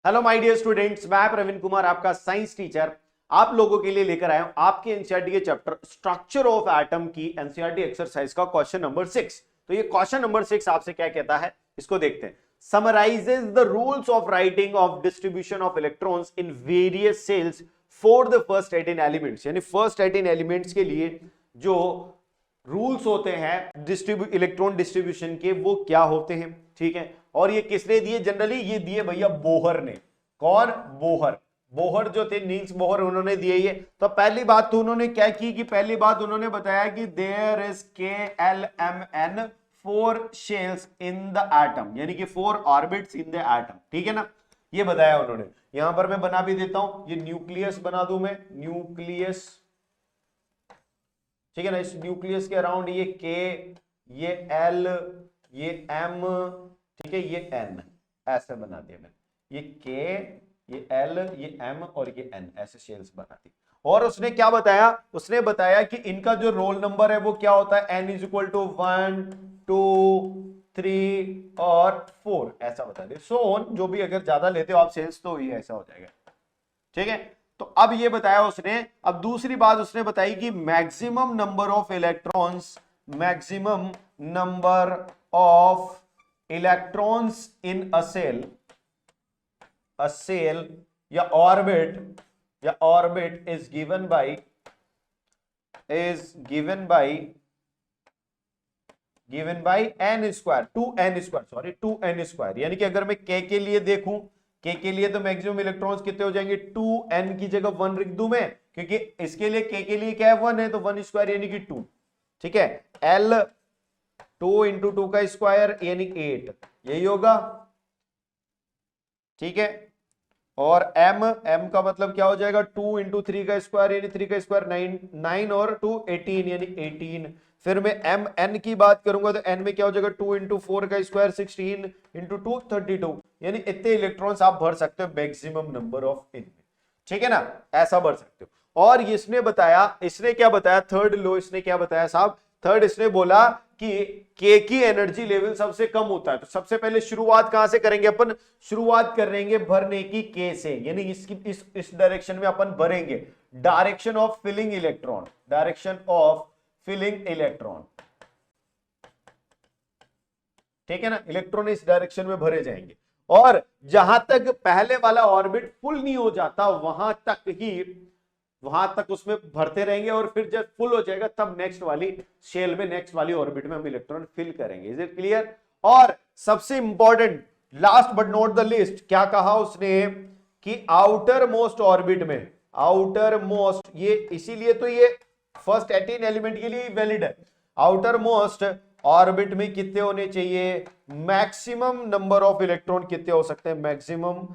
Hello my dear students, मैं प्रवीण कुमार आपका science teacher आप लोगों के लिए लेकर आया हूं आपके एनसीईआरटी के चैप्टर स्ट्रक्चर ऑफ एटम की एनसीईआरटी एक्सरसाइज का क्वेश्चन नंबर 6। तो ये क्वेश्चन नंबर 6 आपसे क्या कहता है, इसको देखते हैं। Summarises the rules of writing of distribution of electrons in various cells for the first 18 elements. यानी फर्स्ट 18 एलिमेंट्स के लिए जो रूल्स होते हैं इलेक्ट्रॉन डिस्ट्रीब्यूशन के, वो क्या होते हैं, ठीक है। और ये किसने दिए? जनरली ये दिए भैया बोहर ने। कौन? बोहर। बोहर जो थे, नील्स बोहर, उन्होंने दिए ये। तो पहली बात तो उन्होंने क्या की कि पहली बात उन्होंने बताया कि there is KLMN 4 shells in the atom, यानी कि 4 ऑर्बिट्स इन द एटम, ठीक है ना। ये बताया उन्होंने। यहां पर मैं बना भी देता हूं, ये न्यूक्लियस बना दूं मैं, न्यूक्लियस, ठीक है ना। इस न्यूक्लियस के अराउंड ये K, ये L, ये M, ठीक है, ये N, ऐसे बना दिया मैंने। ये K, ये L, ये M और ये N, ऐसे शेल्स बना दी। और उसने क्या बताया? उसने बताया कि इनका जो रोल नंबर है वो क्या होता है, N इज इक्वल टू 1, 2, 3 और 4, ऐसा बता दिया। सो ऑन, जो भी अगर ज्यादा लेते हो आप शेल्स तो ये ऐसा हो जाएगा, ठीक है। तो अब ये बताया उसने। अब दूसरी बात उसने बताई कि maximum number of electrons, maximum number of electrons in a cell या orbit is given by n square, 2n square, sorry 2n square. यानी कि अगर मैं k के लिए देखूं, k के लिए तो मैक्सिमम इलेक्ट्रॉन्स कितने हो जाएंगे, 2n की जगह 1 लिख दूं मैं, क्योंकि इसके लिए k के लिए क्या है, 1 है, तो 1 स्क्वायर यानी कि 2, ठीक है। l 2 इंटू 2 का स्क्वायर यानी 8, यही होगा, ठीक है। और m का मतलब क्या हो जाएगा, 2 इंटू 3 का स्क्वायर यानी 3 का स्क्वायर 9, 9 और 2 18 यानी 18। फिर मैं m n की बात करूंगा तो n में क्या हो जाएगा, 2 इंटू 4 का स्क्वायर 16 इंटू 2 32, यानी इतने इलेक्ट्रॉन्स आप भर सकते हो मैक्सिमम नंबर ऑफ इन, ठीक है ना, ऐसा भर सकते हो। और इसने बताया, इसने क्या बताया, थर्ड लो इसने क्या बताया साहब, थर्ड इसने बोला कि के की एनर्जी लेवल सबसे कम होता है। तो सबसे पहले शुरुआत कहां से करेंगे अपन, शुरुआत करेंगे भरने की के से, यानी इसकी इस डायरेक्शन में अपन भरेंगे, direction of filling electron, direction of filling electron, ठीक है ना। इलेक्ट्रॉन इस डायरेक्शन में भरे जाएंगे और जहां तक पहले वाला ऑर्बिट फुल नहीं हो जाता वहां तक उसमें भरते रहेंगे, और फिर जब फुल हो जाएगा तब नेक्स्ट वाली शेल में, नेक्स्ट वाली ऑर्बिट में हम इलेक्ट्रॉन फिल करेंगे। Is it clear? और सबसे important, last but not the list, क्या कहा उसने कि आउटर मोस्ट ऑर्बिट में, आउटर मोस्ट, ये इसीलिए तो ये फर्स्ट 18 एलिमेंट के लिए वैलिड है। आउटर मोस्ट ऑर्बिट में कितने होने चाहिए, मैक्सिमम नंबर ऑफ इलेक्ट्रॉन कितने हो सकते हैं, मैक्सिमम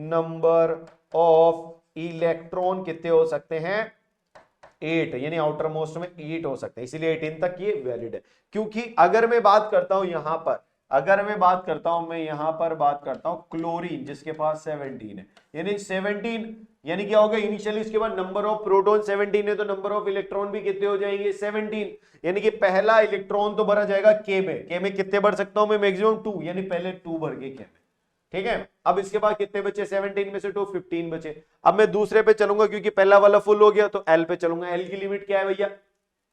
नंबर ऑफ इलेक्ट्रॉन कितने हो सकते हैं, 8, यानी आउटर मोस्ट में 8 हो सकते हैं, इसीलिए 18 तक ये वैलिड है। क्योंकि अगर मैं बात करता हूं यहां पर, अगर मैं बात करता हूं, मैं यहां पर बात करता हूं क्लोरीन जिसके पास 17 है, यानी 17, यानी क्या होगा, इनिशियली इसके बाद नंबर ऑफ प्रोटॉन 17 है, तो नंबर ऑफ इलेक्ट्रॉन भी कितने हो जाएंगे, 17। यानी कि पहला इलेक्ट्रॉन तो भरा जाएगा के में कितने भर सकता हूं मैं, मैक्सिमम 2, यानी पहले 2 भर के के में, ठीक है। अब इसके बाद कितने बचे, 17 में से 2, 15 बचे। अब मैं दूसरे पे चलूंगा क्योंकि पहला वाला फुल हो गया, तो एल पे चलूंगा। एल की लिमिट क्या है भैया,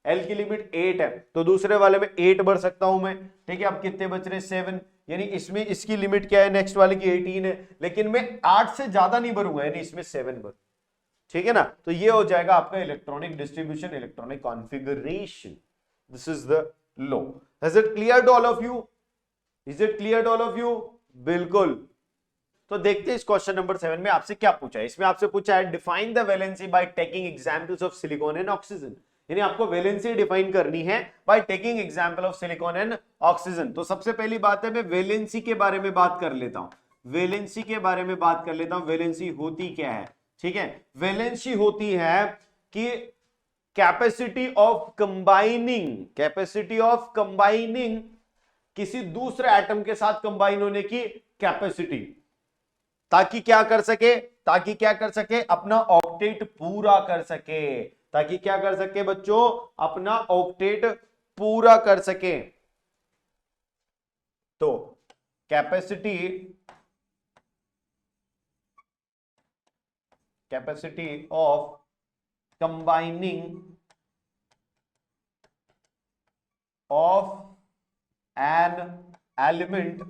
एल की लिमिट 8 है, तो दूसरे वाले में 8 भर सकता हूं मैं, ठीक है। अब कितने बच रहे, 7, यानी इसमें इसकी लिमिट क्या है, नेक्स्ट वाले की 18 है, लेकिन मैं 8 से ज्यादा नहीं भरूंगा, यानी इसमें 7 भर, ठीक है ना। तो ये हो जाएगा आपका electronic distribution, electronic configuration. This is the law. Is it clear to all of you? Is it clear to all of you? बिल्कुल। तो देखते हैं इस क्वेश्चन नंबर 7 में आपसे क्या पूछा है। इसमें आपसे पूछा है define the valency by taking examples of silicon and oxygen, यानी आपको वैलेंसी डिफाइन करनी है by taking example of silicon and oxygen. तो सबसे पहली बात है, मैं वैलेंसी के बारे में बात कर लेता हूं, वैलेंसी के बारे में बात कर लेता हूं। वैलेंसी होती क्या है, ठीक है। वैलेंसी होती है कि capacity of combining, capacity of combining, किसी दूसरे एटम के साथ कंबाइन होने की कैपेसिटी, ताकि क्या कर सके, ताकि क्या कर सके, अपना ऑक्टेट पूरा कर सके, ताकि क्या कर सके बच्चों, अपना ऑक्टेट पूरा कर सके। तो capacity capacity of combining of an element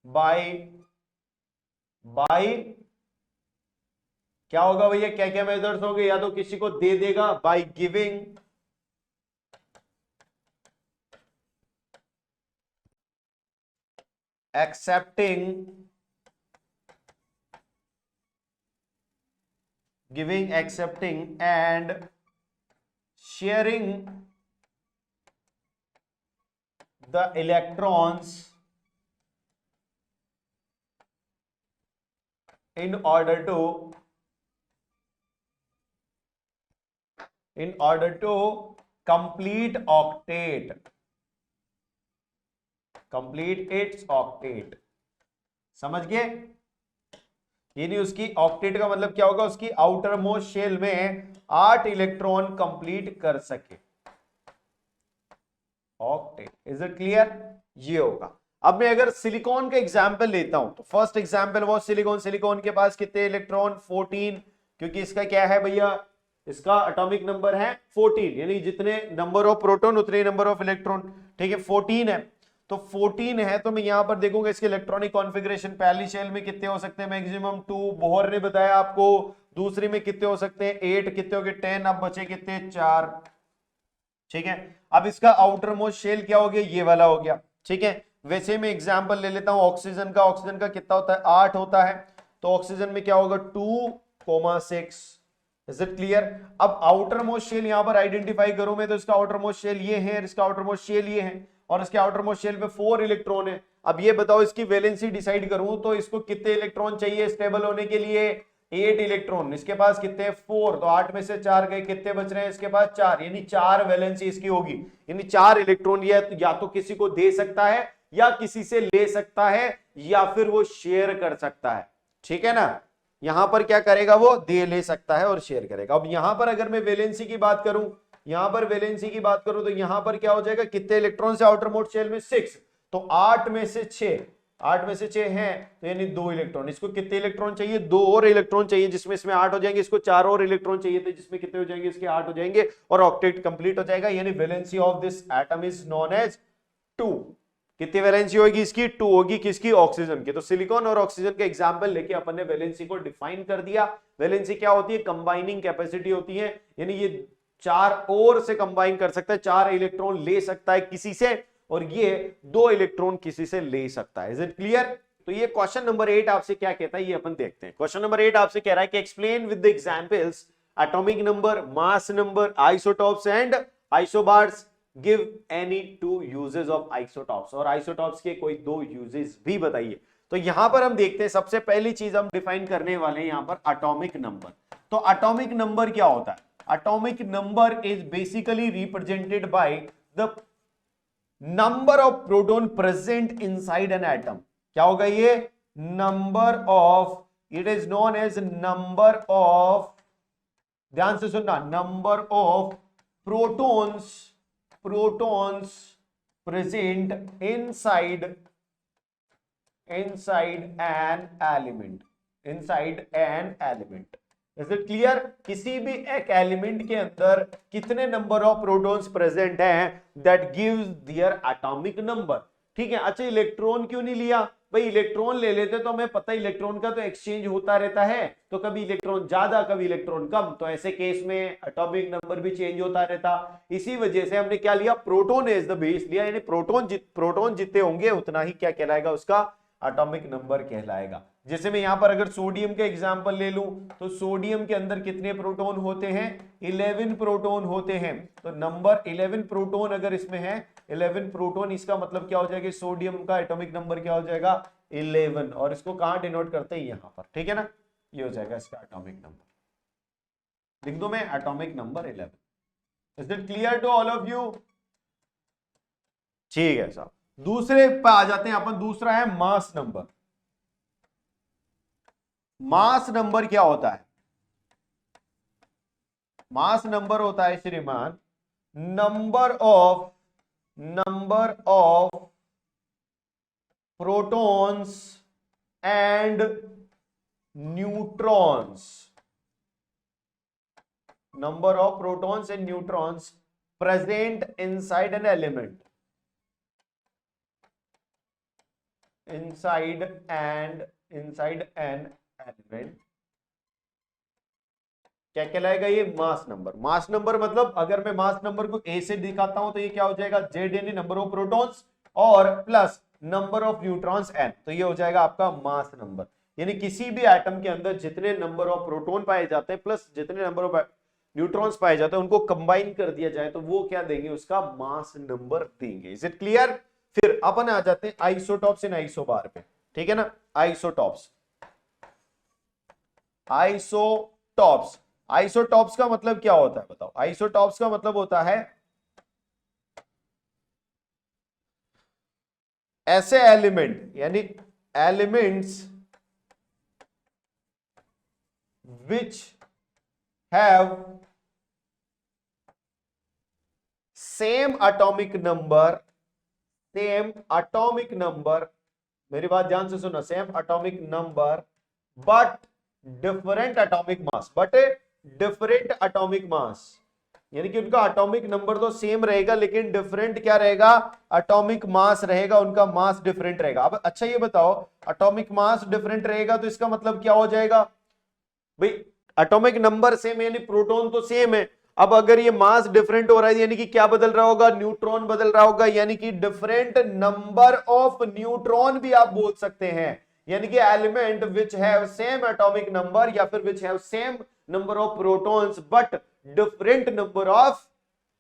by क्या होगा भैया, क्या क्या मेथड्स होंगे, या तो किसी को दे देगा by giving accepting and sharing the electrons in order to complete its octet। समझ गए? यानी उसकी ऑक्टेट का मतलब क्या होगा, उसकी आउटर मोस्ट शेल में 8 इलेक्ट्रॉन कंप्लीट कर सके, ऑक्टेट। Is it clear? ये होगा। अब मैं अगर सिलिकॉन का एग्जांपल लेता हूं तो फर्स्ट एग्जांपल वो सिलिकॉन के पास कितने इलेक्ट्रॉन, 14, क्योंकि इसका क्या है भैया, इसका एटॉमिक नंबर है 14, यानी जितने नंबर ऑफ प्रोटॉन उतने नंबर ऑफ इलेक्ट्रॉन। ठीक है, 14 है, तो 14 है तो मैं यहां पर देखूंगा इसके इलेक्ट्रॉनिक कॉन्फ़िगरेशन, पहली शेल में कितने हो सकते हैं, मैक्सिमम 2, बोहर ने बताया आपको। दूसरी में कितने हो सकते हैं, 8, कितने हो गए 10, अब बचे कितने 4। ठीक है, अब इसका आउटर मोस्ट शेल क्या हो गया, ये वाला हो गया। ठीक है, वैसे मैं एग्जांपल ले लेता हूं ऑक्सीजन का कितना होता है, 8 होता है, तो ऑक्सीजन में क्या होगा 2,6। Is it clear? अब आउटर मोस्ट शेल यहां पर आइडेंटिफाई करूं मैं, तो इसका आउटर मोस्ट शेल ये है, इसका आउटर मोस्ट शेल ये है, और इसके आउटर मोस्ट शेल पे 4 इलेक्ट्रॉन है। अब ये बताओ इसकी वैलेंसी डिसाइड करूं तो इसको कितने इलेक्ट्रॉन चाहिए स्टेबल होने के लिए, 8 इलेक्ट्रॉन। इसके पास कितने 4, तो 8 में से 4 गए, कितने बच रहे हैं इसके पास 4, यानी 4 वैलेंसी इसकी होगी, यानी 4 इलेक्ट्रॉन या तो किसी को दे सकता है, या किसी से ले सकता है, या फिर वो शेयर कर सकता है। ठीक है ना, यहां पर क्या करेगा, वो दे ले सकता है और शेयर करेगा। अब यहां पर अगर मैं वैलेंसी की बात करूं, तो यहां पर क्या हो जाएगा, कितने इलेक्ट्रॉन से आउटर मोस्ट शेल में 6, तो 8 में से 6 हैं, तो यानी 2 इलेक्ट्रॉन। इसको कितने इलेक्ट्रॉन चाहिए, 2 और इलेक्ट्रॉन चाहिए, जिसमें इसमें 8 हो जाएंगे, इसको 4 और इलेक्ट्रॉन चाहिए थे, जिसमें कितने हो जाएंगे, इसके 8 हो जाएंगे, और ऑक्टेट कंप्लीट हो जाएगा। यानी valency of this atom is known as 2। कितनी वैलेंसी होगी इसकी, 2 होगी, किसकी, ऑक्सीजन की। तो सिलिकॉन और ऑक्सीजन के एग्जांपल लेके अपन ने वैलेंसी को डिफाइन कर दिया। वैलेंसी क्या होती है, कंबाइनिंग कैपेसिटी होती है, यानी ये 4 और से कंबाइन कर सकता है, 4 इलेक्ट्रॉन ले सकता है किसी से, और ये 2 इलेक्ट्रॉन किसी से ले सकता है। Is it clear? तो ये क्वेश्चन नंबर 8 आपसे क्या कहता है, ये अपन देखते हैं। क्वेश्चन नंबर 8 आपसे कह रहा है कि explain with the examples atomic number, mass number, isotopes and isobars, give any 2 uses of isotopes, और आइसोटॉप्स के कोई 2 यूजेस भी बताइए। तो यहां पर हम देखते हैं, सबसे पहली चीज हम डिफाइन करने वाले हैं यहां पर एटॉमिक नंबर। तो एटॉमिक नंबर क्या होता है, atomic number is basically represented by the number of proton present inside an atom. क्या होगा ये, number of, it is known as number of, ध्यान से सुनना, number of protons present inside an element, is it clear? किसी भी एक element के अंदर कितने नंबर ऑफ प्रोटॉन्स प्रेजेंट हैं, that gives their atomic number. ठीक है, अच्छा इलेक्ट्रॉन क्यों नहीं लिया भाई, इलेक्ट्रॉन ले लेते तो हमें पता है इलेक्ट्रॉन का तो एक्सचेंज होता रहता है, तो कभी इलेक्ट्रॉन ज्यादा कभी इलेक्ट्रॉन कम, तो ऐसे केस में एटॉमिक नंबर भी चेंज होता रहता। इसी वजह से हमने क्या लिया, प्रोटॉन एज द बेस लिया, यानी प्रोटॉन जितने होंगे उतना ही क्या कहलाएगा, उसका एटॉमिक नंबर कहलाएगा। जैसे मैं यहां पर अगर सोडियम का एग्जांपल ले लूं, तो सोडियम के अंदर कितने प्रोटॉन होते हैं, 11 प्रोटॉन होते हैं। तो नंबर 11 प्रोटॉन अगर इसमें है, 11 प्रोटॉन, इसका मतलब क्या हो जाएगा, सोडियम का एटॉमिक नंबर क्या हो जाएगा, 11, और इसको कहां डिनोट करते हैं, यहां पर। ठीक है ना, ये हो जाएगा इसका एटॉमिक नंबर। लिख दो मैं atomic number 11। Is it clear to all of you? ठीक है साहब, दूसरे पे आ जाते हैं अपन। दूसरा है मास नंबर। मास नंबर क्या होता है, मास नंबर होता है श्रीमान number of protons and neutrons, number of protons and neutrons present inside an element, inside an element, क्या कहलाएगा ये? Mass number. मास नंबर मतलब अगर मैं मास नंबर को ए से दिखाता हूं तो ये क्या हो जाएगा? जेड यानी नंबर ऑफ प्रोटॉन्स और plus number of neutrons N, तो ये हो जाएगा आपका मास नंबर। यानी किसी भी एटम के अंदर जितने नंबर ऑफ प्रोटॉन पाए जाते हैं प्लस जितने नंबर ऑफ न्यूट्रॉन्स पाए जाते हैं उनको कंबाइन कर दिया जाए तो वो क्या देंगे? उसका मास नंबर देंगे। Is it clear? फिर अपन आ जाते हैं आइसोटॉप्स इन आइसोबार पे, ठीक है ना? आइसोटॉप्स, आइसोटॉप्स, आइसोटॉप्स का मतलब क्या होता है बताओ? आइसोटॉप्स का मतलब होता है ऐसे एलिमेंट, यानी elements which have same atomic number, same atomic number, मेरी बात ध्यान से सुनो, same atomic number but different atomic mass, but different atomic mass, यानी कि उनका एटॉमिक नंबर तो सेम रहेगा लेकिन डिफरेंट क्या रहेगा? एटॉमिक मास रहेगा, उनका मास डिफरेंट रहेगा। अब अच्छा ये बताओ, एटॉमिक मास डिफरेंट रहेगा तो इसका मतलब क्या हो जाएगा भाई? एटॉमिक नंबर सेम यानी प्रोटॉन तो सेम है, अब अगर ये मास डिफरेंट हो रहा है यानी कि क्या बदल रहा होगा? न्यूट्रॉन बदल रहा होगा, यानी कि डिफरेंट नंबर ऑफ न्यूट्रॉन भी आप बोल सकते हैं। यानी कि element which have same atomic number या फिर which have same number of protons but different number of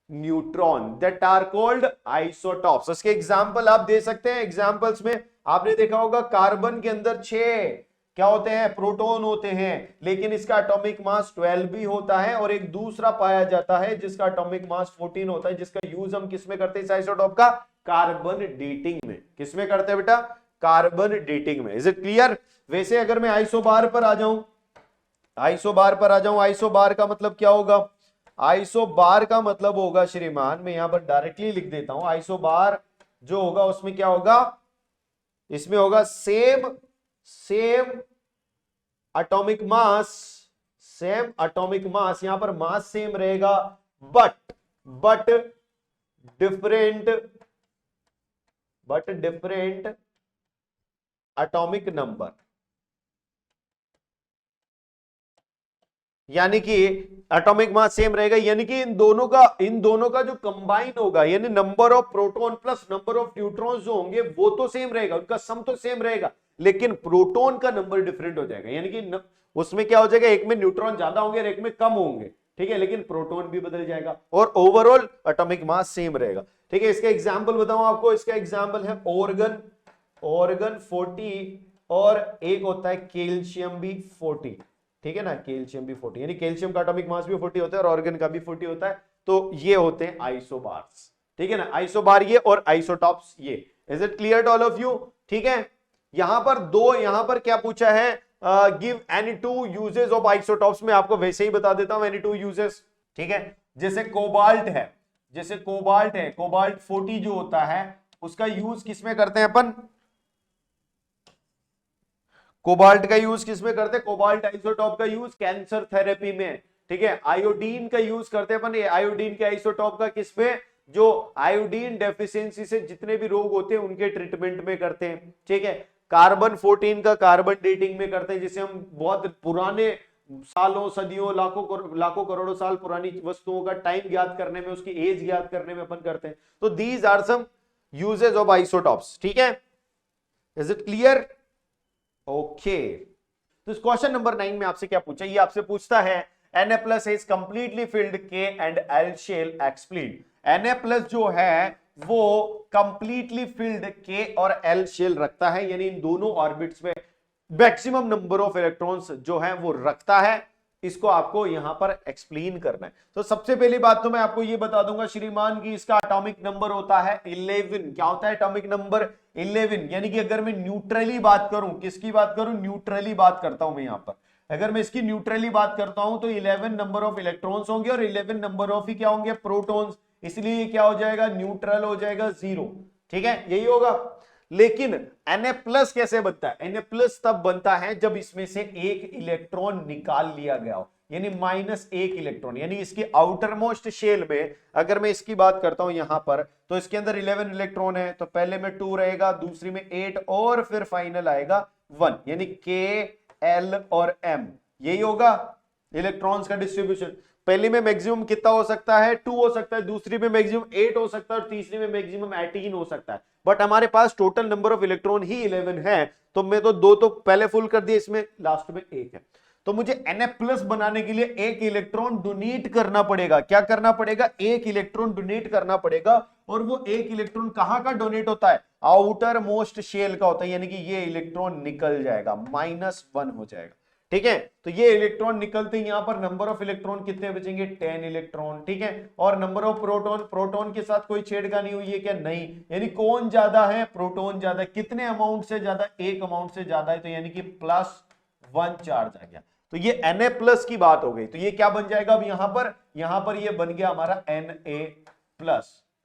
neutron, that are called isotopes. इसके एग्जांपल आप दे सकते हैं। एग्जांपल्स में आपने देखा होगा कार्बन के अंदर 6 क्या होते हैं? प्रोटॉन होते हैं, लेकिन इसका एटॉमिक मास 12 भी होता है, और एक दूसरा पाया जाता है जिसका एटॉमिक मास 14 होता है, जिसका यूज हम किस में करते हैं? इस आइसोटॉप का कार्बन डेटिंग में। किस में करते हैं बेटा? कार्बन डेटिंग में। Is it clear? वैसे अगर मैं आइसोबार पर आ जाऊं, आइसोबार पर आ जाऊं, आइसोबार का मतलब क्या होगा? आइसोबार का मतलब होगा श्रीमान, मैं यहां पर डायरेक्टली लिख देता हूं, आइसोबार जो होगा उसमें क्या होगा? इसमें होगा same atomic mass, same atomic mass, यहां पर मास सेम रहेगा बट डिफरेंट एटॉमिक नंबर, यानी कि एटॉमिक मास सेम रहेगा, यानी कि इन दोनों का जो कंबाइन होगा, यानी number of proton plus number of neutrons जो होंगे वो तो सेम रहेगा, उनका सम तो सेम रहेगा, लेकिन प्रोटॉन का नंबर डिफरेंट हो जाएगा। यानी कि उसमें क्या हो जाएगा? एक में न्यूट्रॉन ज्यादा होंगे और एक में कम होंगे, ठीक है, लेकिन प्रोटॉन भी बदल जाएगा और ओवरऑल एटॉमिक मास सेम रहेगा। ठीक है, इसका एग्जाम्पल बताऊं आपको, इसका एग्जाम्पल है ऑर्गन 40 और एक होता है कैल्शियम भी 40, ठीक है ना, कैल्शियम भी 40, यानी कैल्शियम का एटॉमिक मास भी 40 होता है और ऑर्गन का भी 40 होता है। तो ये होते हैं आइसोबार्स, ठीक है ना, आइसोबार ये और आइसोटॉप्स ये। Is it clear to all of you? ठीक है, यहां पर क्या पूछा है? Give any 2 uses of isotopes. में आपको वैसे ही बता देता हूं एनी 2 यूजेस, ठीक है। जैसे कोबाल्ट है, कोबाल्ट 40 जो होता है उसका यूज किसमें करते हैं अपन? कोबाल्ट का यूज किसमें करते हैं? कोबाल्ट आइसोटॉप का यूज कैंसर थेरेपी में, ठीक है। आयोडीन का यूज करते हैं अपन, आयोडीन के आइसोटॉप का किसमें? जो आयोडीन डेफिशिएंसी से जितने भी रोग होते हैं उनके ट्रीटमेंट में करते हैं, ठीक है। कार्बन 14 का कार्बन डेटिंग में करते हैं, जिसे हम बहुत पुराने सालों, सदियों, लाखों करोड़ों साल पुरानी वस्तुओं का टाइम ज्ञात करने में, उसकी एज ज्ञात करने में अपन करते हैं। तो these are some uses of isotopes, ठीक है। Is it clear? ओके, तो इस क्वेश्चन नंबर 9 में आपसे क्या पूछा? ये आपसे पूछता है Na+ is completely filled K and L shell explain। Na+ जो है वो कंप्लीटली फिल्ड K और L शेल रखता है, यानी इन दोनों ऑर्बिट्स में मैक्सिमम नंबर ऑफ इलेक्ट्रॉन्स जो है वो रखता है। इसको आपको यहां पर एक्सप्लेन करना है। तो सबसे पहली बात तो मैं आपको ये बता दूंगा श्रीमान की इसका एटॉमिक नंबर होता है 11। क्या होता है एटॉमिक नंबर? 11। यानी कि अगर मैं न्यूट्रली बात करूं, किसकी बात करूं? न्यूट्रली बात करता हूं मैं यहां पर। अगर मैं इसकी न्यूट्रली बात करता हूं तो 11 नंबर ऑफ इलेक्ट्रॉन्स होंगे और 11 नंबर ऑफ ही क्या होंगे? प्रोटॉन्स। इसलिए क्या हो जाएगा? न्यूट्रल हो जाएगा 0, ठीक है, यही होगा। लेकिन Na+ कैसे बनता है? Na+ तब बनता है जब इसमें से एक इलेक्ट्रॉन निकाल लिया गया हो, यानी -1 इलेक्ट्रॉन, यानी इसकी आउटर मोस्ट शेल में अगर मैं इसकी बात करता हूं यहां पर, तो इसके अंदर 11 इलेक्ट्रॉन है, तो पहले में 2 रहेगा, दूसरी में 8 और फिर फाइनल आएगा 1, यानी K, L और M, यही होगा इलेक्ट्रॉन्स का डिस्ट्रीब्यूशन। पहली में मैक्सिमम कितना हो सकता है? 2 हो सकता है, दूसरी में मैक्सिमम 8 हो सकता है और तीसरी में मैक्सिमम 18 हो सकता है, बट हमारे पास टोटल नंबर ऑफ इलेक्ट्रॉन ही 11 है, तो मैं तो 2 तो पहले फुल कर दिया, इसमें लास्ट में 1 है। तो मुझे Na+ बनाने के लिए एक इलेक्ट्रॉन डोनेट करना पड़ेगा। क्या करना पड़ेगा? एक इलेक्ट्रॉन डोनेट करना पड़ेगा, और वो एक इलेक्ट्रॉन कहां का डोनेट होता है? आउटर मोस्ट शेल का होता है, यानी कि ये इलेक्ट्रॉन निकल जाएगा, -1 हो जाएगा। ठीक है, तो ये इलेक्ट्रॉन निकलते ही यहां पर नंबर ऑफ इलेक्ट्रॉन कितने बचेंगे? 10 इलेक्ट्रॉन। ठीक है, और नंबर ऑफ प्रोटॉन, प्रोटॉन के साथ कोई छेड़खानी हुई है क्या? नहीं, यानी कौन ज्यादा है? प्रोटॉन ज्यादा। कितने अमाउंट से ज्यादा? एक अमाउंट से ज्यादा है, तो यानी कि +1 चार्ज आ गया। तो ये Na+ की बात हो गई। तो ये क्या बन जाएगा अब यहां पर ये बन गया हमारा Na+।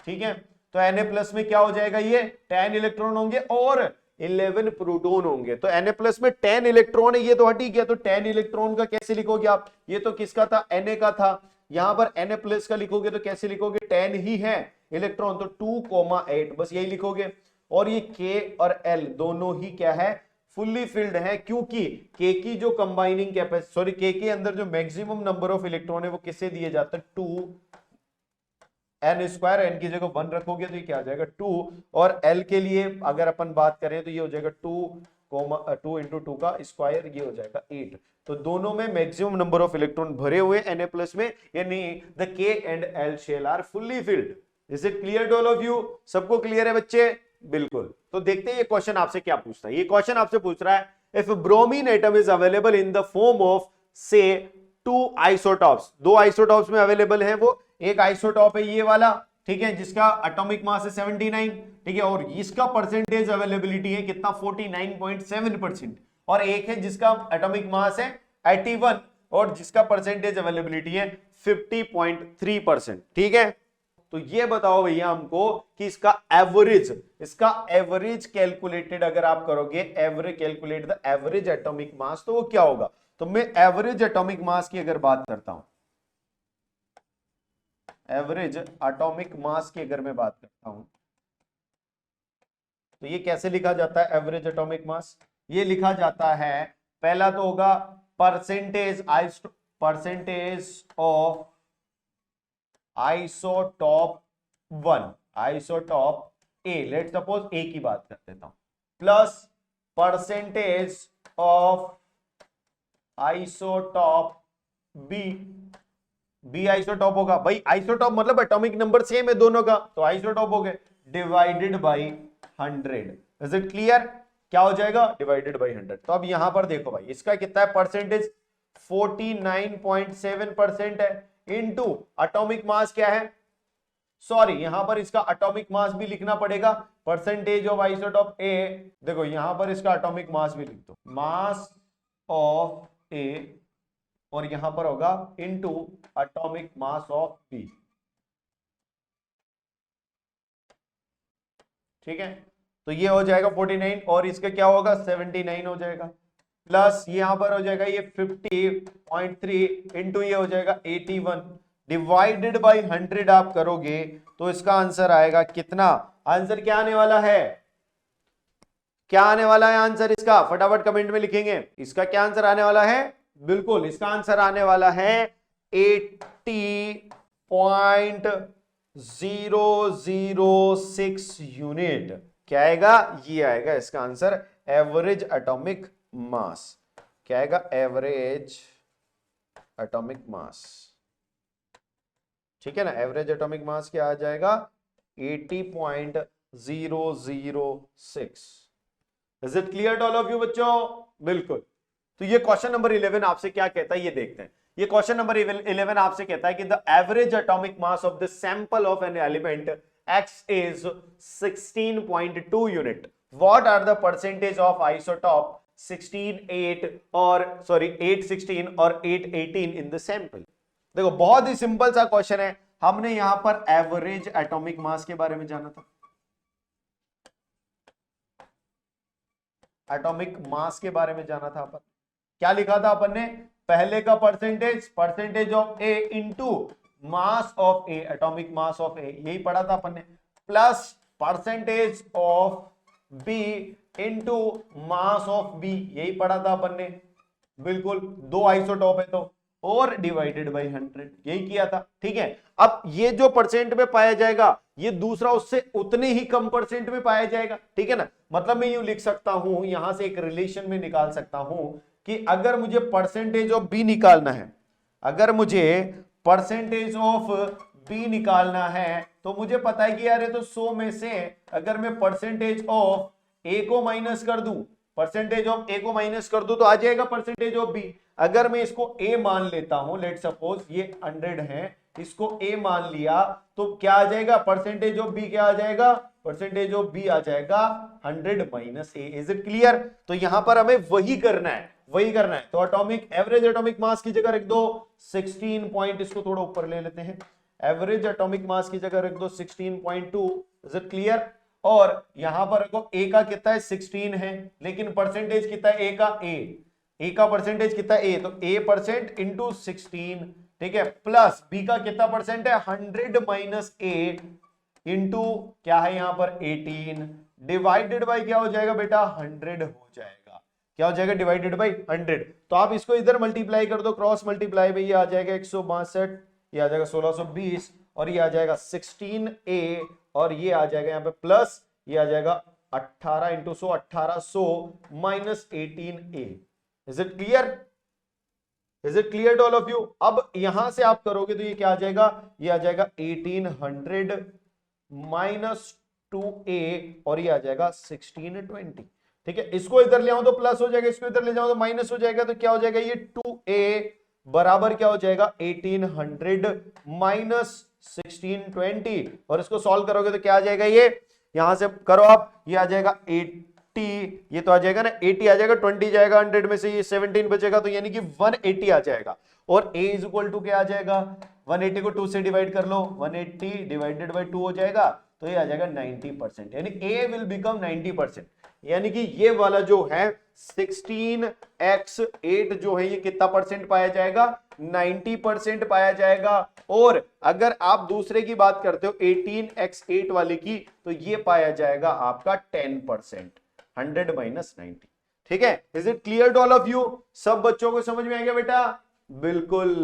ठीक है, तो Na+ में क्या हो जाएगा? ये 10 इलेक्ट्रॉन होंगे और 11 प्रोटॉन होंगे। तो Na+ में 10 इलेक्ट्रॉन है, ये तो हट ही गया, तो 10 इलेक्ट्रॉन का कैसे लिखोगे आप? ये तो किसका था? Na का था। यहां पर Na+ का लिखोगे तो कैसे लिखोगे? 10 ही है इलेक्ट्रॉन, तो 2,8 बस यही लिखोगे। और ये K और L दोनों ही क्या है? फुल्ली फिल्ड है, क्योंकि K की जो कंबाइनिंग कैपेसिटी, सॉरी, K के अंदर जो मैक्सिमम नंबर ऑफ इलेक्ट्रॉन है वो किससे दिए जाते हैं? 2n², n की जगह 1 रखोगे तो ये क्या आ जाएगा? 2। और L के लिए अगर अपन बात करें तो ये हो जाएगा 2 इंटू 2 का स्क्वायर, ये हो जाएगा 8। तो दोनों में मैक्सिमम नंबर ऑफ इलेक्ट्रॉन भरे हुए Na+ में, यानी the K and L shell are fully filled. Is it clear to all of you? सबको क्लियर है बच्चे? बिल्कुल। तो देखते हैं ये क्वेश्चन आपसे क्या पूछता है। ये क्वेश्चन आपसे पूछ रहा है, if bromine atom is available in the form of से 2 आइसोटॉप्स, 2 आइसोटॉप्स में अवेलेबल है वो। एक आइसोटॉप है ये वाला, ठीक है, जिसका एटॉमिक मास है 79, ठीक है, और इसका परसेंटेज अवेलेबिलिटी है कितना? 49.7%। और एक है जिसका एटॉमिक मास है 81 और जिसका परसेंटेज अवेलेबिलिटी है 50.3%। ठीक है, तो ये बताओ भैया हमको कि इसका एवरेज कैलकुलेटेड अगर आप करोगे, average calculate the average atomic मास, तो वो क्या होगा? तो मैं एवरेज एटॉमिक मास की अगर बात करता हूं, एवरेज एटॉमिक मास की अगर मैं बात करता हूं, तो ये कैसे लिखा जाता है? एवरेज एटॉमिक मास ये लिखा जाता है, पहला तो होगा percentage of isotope 1, isotope A, let suppose A की बात कर देता हूं, plus percentage of isotope B isotope होगा भाई, आइसोटॉप मतलब एटॉमिक नंबर सेम है दोनों का, तो आइसोटॉप हो गए, divided by 100। Is it clear? क्या हो जाएगा? Divided by 100। तो अब यहां पर देखो भाई, इसका कितना है परसेंटेज? 49.7% है, इनटू एटॉमिक मास क्या है? सॉरी, यहां पर इसका एटॉमिक मास भी लिखना पड़ेगा, परसेंटेज ऑफ आइसोटॉप A। देखो यहां पर इसका एटॉमिक मास भी लिख दो, मास ऑफ A, और यहां पर होगा into atomic mass of B। ठीक है, तो ये हो जाएगा 49 और इसका क्या होगा? 79 हो जाएगा, प्लस यहां पर हो जाएगा ये 50.3 इंटू ये हो जाएगा 81, डिवाइडेड बाई 100 आप करोगे तो इसका आंसर आएगा कितना? आंसर क्या आने वाला है? क्या आने वाला है आंसर इसका? फटाफट कमेंट में लिखेंगे, इसका क्या आंसर आने वाला है? बिल्कुल, इसका आंसर आने वाला है 80.006 यूनिट। क्या आएगा? ये आएगा इसका आंसर, एवरेज एटॉमिक मास। क्या आएगा? एवरेज एटॉमिक मास। ठीक है ना, एवरेज एटॉमिक मास क्या आ जाएगा? 80.006। Is it clear to all of you बच्चों? बिल्कुल। तो ये क्वेश्चन नंबर 11 आपसे क्या कहता है ये देखते हैं। ये क्वेश्चन नंबर 11 आपसे कहता है कि the average atomic mass of the sample of an element X is 16.2 unit. What are the percentage of isotope 816 और 818 इन द सैंपल। देखो बहुत ही सिंपल सा क्वेश्चन है, हमने यहां पर एवरेज एटॉमिक मास के बारे में जाना था, एटॉमिक मास के बारे में जाना था अपन। क्या लिखा था अपन ने? पहले का percentage of a into mass of a, atomic mass of a, यही पढ़ा था अपन ने, plus percentage of b into mass of b, यही पढ़ा था अपन ने। बिल्कुल, दो आइसोटॉप है तो, और डिवाइडेड बाई 100, यही किया था। ठीक है, अब ये जो परसेंट में पाया जाएगा ये दूसरा उससे उतने ही कम परसेंट में पाया जाएगा। ठीक है ना, मतलब मैं यूं लिख सकता हूं, यहां से एक रिलेशन में निकाल सकता हूं कि अगर मुझे परसेंटेज ऑफ बी निकालना है, अगर मुझे परसेंटेज ऑफ बी निकालना है तो मुझे पता है कि यार ये तो 100 में से अगर मैं परसेंटेज ऑफ ए को माइनस कर दूं, परसेंटेज ऑफ ए को माइनस कर दूं तो आ जाएगा परसेंटेज ऑफ बी। अगर मैं इसको ए मान लेता हूं, लेट सपोज ये 100 है, इसको ए मान लिया तो क्या आ जाएगा? परसेंटेज ऑफ बी क्या आ जाएगा? परसेंटेज ऑफ बी आ जाएगा 100 minus A. Is it clear? तो यहां पर हमें वही करना है, वही करना है। तो एटॉमिक एवरेज एटॉमिक मास की जगह रख दो 16 पॉइंट, इसको थोड़ा ऊपर ले लेते हैं, एवरेज एटॉमिक मास की जगह रख दो 16.2। Is it clear? और यहां पर रखो ए का कितना है? 16 है, लेकिन परसेंटेज कितना है ए का? ए का परसेंटेज कितना है? ए, तो ए परसेंट इंटू 16, ठीक है, प्लस बी का कितना परसेंट है? 100 माइनस ए इंटू क्या है यहां पर? 18, डिवाइडेड बाई क्या हो जाएगा बेटा? 100 हो जाएगा। क्या हो जाएगा? Divided by 100। तो आप इसको इधर मल्टीप्लाई कर दो, क्रॉस मल्टीप्लाई में ये आ जाएगा 162, ये आ जाएगा 1620, और ये आ जाएगा 16a, और ये आ जाएगा यहाँ पे प्लस, ये आ जाएगा 18 into 100, 1800 minus 18a। Is it clear? Is it clear to all of you? अब यहां से आप करोगे तो ये क्या आ जाएगा? ये आ जाएगा 1800 माइनस 2a, और ये आ जाएगा 1620। ठीक है, इसको इधर ले आऊं तो प्लस हो जाएगा, इसको इधर ले जाऊं तो माइनस हो जाएगा, तो क्या हो जाएगा? ये 2a बराबर क्या हो जाएगा? 1800 माइनस 1620, और इसको सॉल्व करोगे तो क्या आ जाएगा? ये यहां से करो आप, ये आ जाएगा 80, ये तो आ जाएगा ना 80 आ जाएगा, 20 जाएगा 100 में से, ये 17 बचेगा, तो यानी कि 180 आ जाएगा। और a इज इक्वल टू क्या आ जाएगा? 180 को 2 से डिवाइड कर लो, 180 डिवाइडेड बाई 2 हो जाएगा, तो ये आ जाएगा 90%, यानी a विल बिकम 90%। यानी कि ये वाला जो है 16x8 जो है ये कितना परसेंट पाया जाएगा? 90% पाया जाएगा। और अगर आप दूसरे की बात करते हो 18x8 वाले की, तो ये पाया जाएगा आपका 10%, 100 माइनस 90। ठीक है, is it clear to all of you? सब बच्चों को समझ में आ गया बेटा? बिल्कुल।